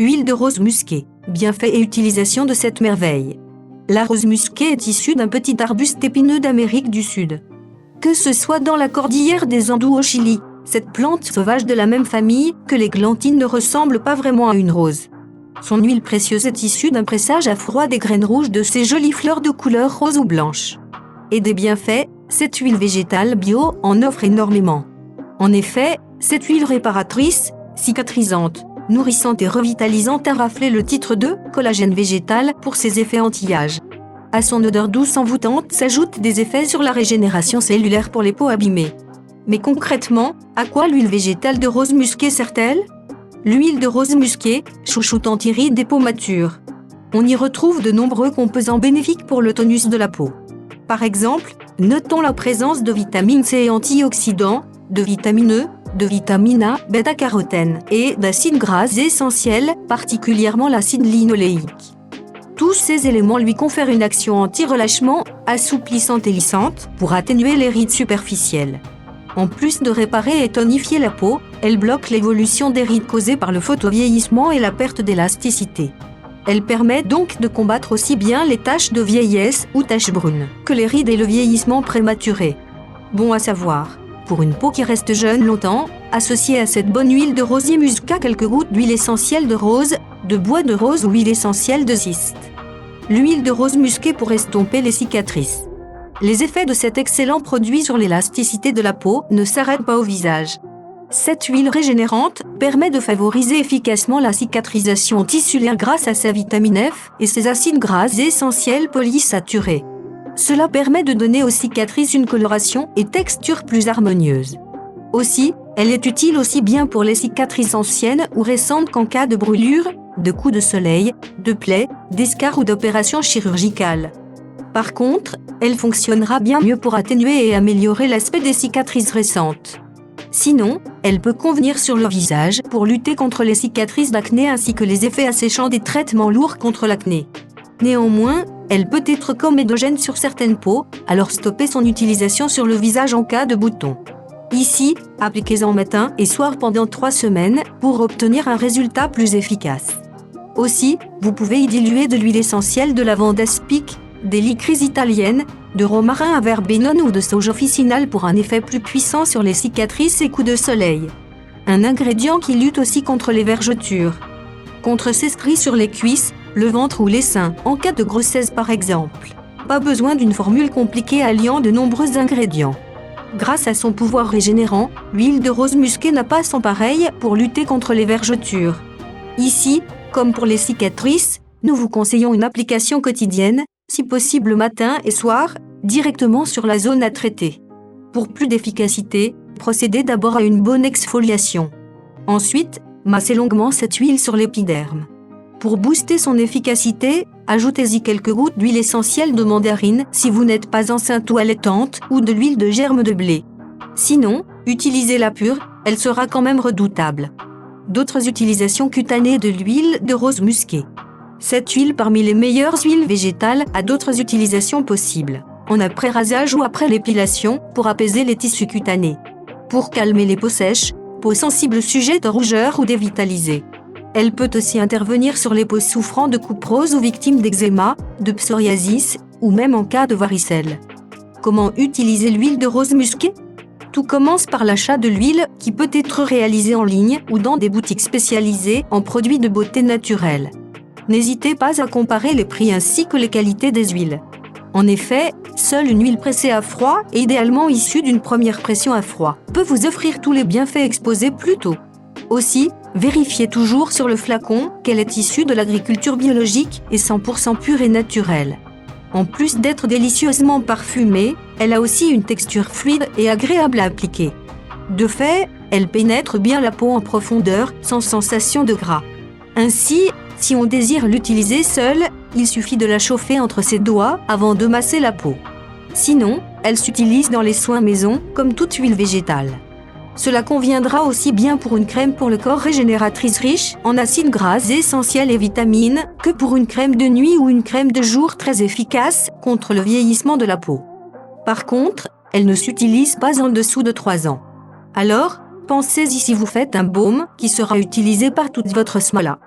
Huile de rose musquée. Bienfaits et utilisation de cette merveille. La rose musquée est issue d'un petit arbuste épineux d'Amérique du Sud. Que ce soit dans la cordillère des Andes ou au Chili, cette plante sauvage de la même famille que l'églantine ne ressemble pas vraiment à une rose. Son huile précieuse est issue d'un pressage à froid des graines rouges de ces jolies fleurs de couleur rose ou blanche. Et des bienfaits, cette huile végétale bio en offre énormément. En effet, cette huile réparatrice, cicatrisante, nourrissante et revitalisante a raflé le titre de collagène végétal pour ses effets anti-âge. À son odeur douce envoûtante s'ajoutent des effets sur la régénération cellulaire pour les peaux abîmées. Mais concrètement, à quoi l'huile végétale de rose musquée sert-elle ? L'huile de rose musquée, chouchoute anti-rides des peaux matures. On y retrouve de nombreux composants bénéfiques pour le tonus de la peau. Par exemple, notons la présence de vitamine C et antioxydants, de vitamine E, de vitamine A, bêta-carotène et d'acides gras essentiels, particulièrement l'acide linoléique. Tous ces éléments lui confèrent une action anti-relâchement, assouplissante et lissante pour atténuer les rides superficielles. En plus de réparer et tonifier la peau, elle bloque l'évolution des rides causées par le photovieillissement et la perte d'élasticité. Elle permet donc de combattre aussi bien les taches de vieillesse ou taches brunes que les rides et le vieillissement prématuré. Bon à savoir, pour une peau qui reste jeune longtemps, associez à cette bonne huile de rosier muscat quelques gouttes d'huile essentielle de rose, de bois de rose ou huile essentielle de cyste. L'huile de rose musquée pour estomper les cicatrices. Les effets de cet excellent produit sur l'élasticité de la peau ne s'arrêtent pas au visage. Cette huile régénérante permet de favoriser efficacement la cicatrisation tissulaire grâce à sa vitamine F et ses acides gras essentiels polysaturés. Cela permet de donner aux cicatrices une coloration et texture plus harmonieuse. Aussi, elle est utile aussi bien pour les cicatrices anciennes ou récentes qu'en cas de brûlure, de coups de soleil, de plaies, d'escarres ou d'opérations chirurgicales. Par contre, elle fonctionnera bien mieux pour atténuer et améliorer l'aspect des cicatrices récentes. Sinon, elle peut convenir sur le visage pour lutter contre les cicatrices d'acné ainsi que les effets asséchants des traitements lourds contre l'acné. Néanmoins, elle peut être comédogène sur certaines peaux, alors stoppez son utilisation sur le visage en cas de boutons. Ici, appliquez-en matin et soir pendant 3 semaines pour obtenir un résultat plus efficace. Aussi, vous pouvez y diluer de l'huile essentielle de lavande aspic, des licries italiennes, de romarin à verbenone ou de sauge officinale pour un effet plus puissant sur les cicatrices et coups de soleil. Un ingrédient qui lutte aussi contre les vergetures. Contre ces stries sur les cuisses, le ventre ou les seins, en cas de grossesse par exemple. Pas besoin d'une formule compliquée alliant de nombreux ingrédients. Grâce à son pouvoir régénérant, l'huile de rose musquée n'a pas son pareil pour lutter contre les vergetures. Ici, comme pour les cicatrices, nous vous conseillons une application quotidienne, si possible matin et soir, directement sur la zone à traiter. Pour plus d'efficacité, procédez d'abord à une bonne exfoliation. Ensuite, massez longuement cette huile sur l'épiderme. Pour booster son efficacité, ajoutez-y quelques gouttes d'huile essentielle de mandarine si vous n'êtes pas enceinte ou allaitante ou de l'huile de germe de blé. Sinon, utilisez-la pure, elle sera quand même redoutable. D'autres utilisations cutanées de l'huile de rose musquée. Cette huile parmi les meilleures huiles végétales a d'autres utilisations possibles, en après-rasage ou après l'épilation, pour apaiser les tissus cutanés. Pour calmer les peaux sèches, peaux sensibles sujettes à rougeur ou dévitalisées. Elle peut aussi intervenir sur les peaux souffrant de couperose ou victimes d'eczéma, de psoriasis, ou même en cas de varicelle. Comment utiliser l'huile de rose musquée ? Tout commence par l'achat de l'huile qui peut être réalisée en ligne ou dans des boutiques spécialisées en produits de beauté naturelle. N'hésitez pas à comparer les prix ainsi que les qualités des huiles. En effet, seule une huile pressée à froid, et idéalement issue d'une première pression à froid, peut vous offrir tous les bienfaits exposés plus tôt. Aussi, vérifiez toujours sur le flacon qu'elle est issue de l'agriculture biologique et 100% pure et naturelle. En plus d'être délicieusement parfumée, elle a aussi une texture fluide et agréable à appliquer. De fait, elle pénètre bien la peau en profondeur sans sensation de gras. Ainsi, si on désire l'utiliser seule, il suffit de la chauffer entre ses doigts avant de masser la peau. Sinon, elle s'utilise dans les soins maison comme toute huile végétale. Cela conviendra aussi bien pour une crème pour le corps régénératrice riche en acides gras essentiels et vitamines que pour une crème de nuit ou une crème de jour très efficace contre le vieillissement de la peau. Par contre, elle ne s'utilise pas en dessous de 3 ans. Alors, pensez-y si vous faites un baume qui sera utilisé par toute votre smala.